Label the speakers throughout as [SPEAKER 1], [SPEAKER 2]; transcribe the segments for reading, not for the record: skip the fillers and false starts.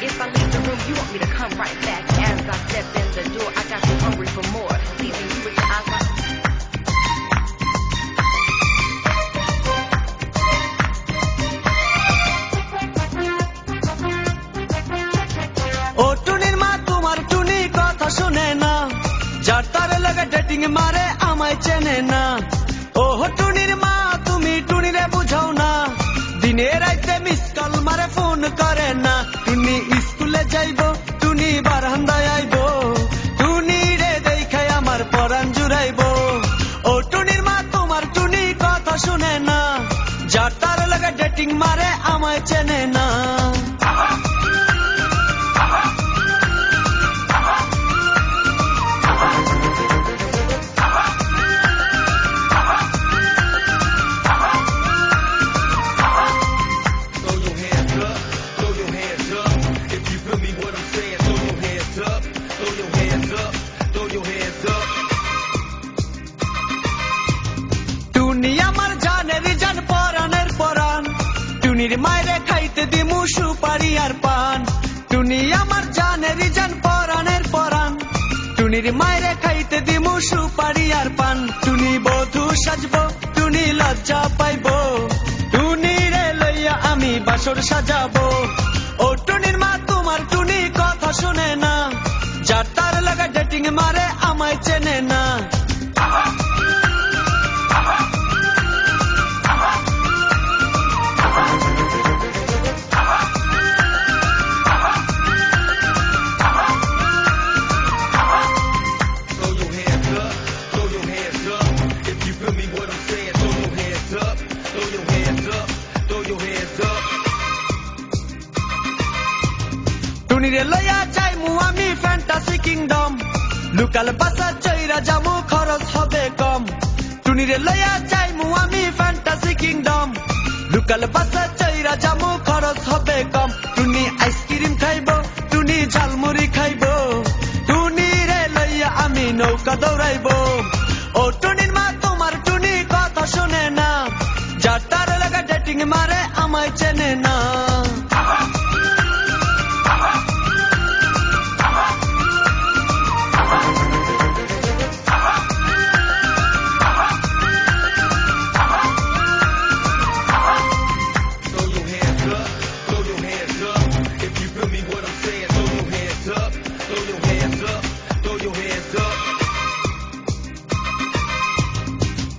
[SPEAKER 1] If I leave the room, you want me to come right back. As I step in the door, I got you hungry for more. Leaving you with your eyes like
[SPEAKER 2] যার তারে লাগা dating মারে আমায় চেনে না। ও টুনির মা তুমি টুনিরে বুঝাও না, দিনে রাইতে মিস কল মারে ফোন করে না। টুনি স্কুলে যাইব, টুনি বারান্দায় আইব, টুনি রে দেখাই আমার পরাণ জুড়াইব। ও টুনির মা তোমার টুনি কথা শুনে না, যার তারে লাগা ডেটিং মারে আমায় চেনে না। টুনির মায়েরে খাইতে দিমু সুপারি আর পান, টুনি আমার জানের জান পরানের পরান। টুনির মায়েরে খাইতে দিমু সুপারি আর পান, টুনি বধূ সাজব, টুনি লজ্জা পাইব, টুনি রে লইয়া আমি বাসর সাজাবো। ও টুনির মা তোমার টুনি কথা শুনে না, যার তার লাগা ডেটিং মারে আমায় চেনে না। টুনিরে লইয়া যাইমু আমি ফ্যান্টাসি কিংডম, লোকাল বাসা চইরা যামু খরচ হবে কম। টুনিরে লইয়া যাইমু আমি ফ্যান্টাসি কিংডম, লোকাল বাসা চইরা যামু খরচ হবে কম। টুনি আইসক্রিম খাইব, টুনি ঝালমুড়ি খাইব, টুনি রে লইয়া আমি নৌকা দৌড়াইব। ও টুনির মা তোমার টুনি কথা শুনে না, যার তার লাগা ডেটিং মারে আমায় চেনে না।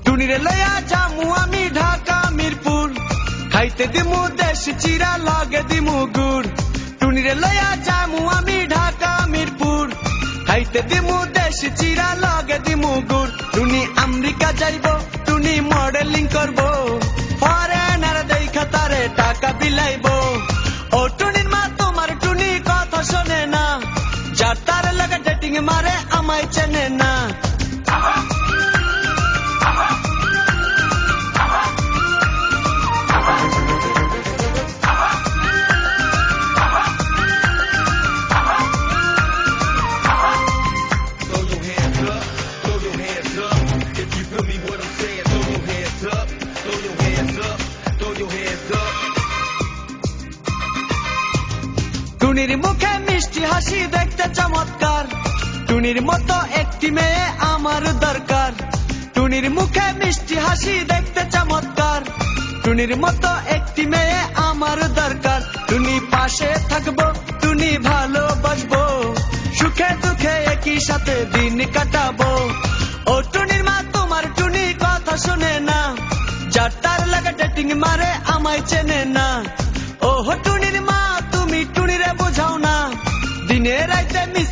[SPEAKER 2] টুনিরে লইয়া যামু আমি ঢাকা মিরপুর, খাইতে দিমু দেশ চিরা লাগে দিমু গুড়। টুনিরে লইয়া যামু আমি ঢাকা মিরপুর, খাইতে দিমু দেশ চিরা লাগে দিমু গুড়। টুনি আমেরিকা যাইব, টুনি মডেলিং করব, ফরেনার দেখা তারে টাকা বিলাইব। ও টুনির মা তোমার টুনি কথা শোনে না, যার তার লাগা ডেটিং মারে আমায় চেনে না। টুনির মুখে মিষ্টি হাসি দেখতে চমৎকার, টুনির মতো একটি মেয়ে আমার দরকার। টুনির মুখে মিষ্টি হাসি দেখতে চমৎকার, টুনির মতো একটি মেয়ে আমার দরকার। টুনি পাশে থাকবো, টুনি ভালোবাসবো, সুখে দুঃখে একই সাথে দিন কাটাবো। ও টুনির মা তোমার টুনি কথা শুনে না, যার তার লাগা ডেটিং মারে আমায় চেনে না। ও টুনির মা তুমি টুনিরে বুঝাও না, দিনে রাইতে মিস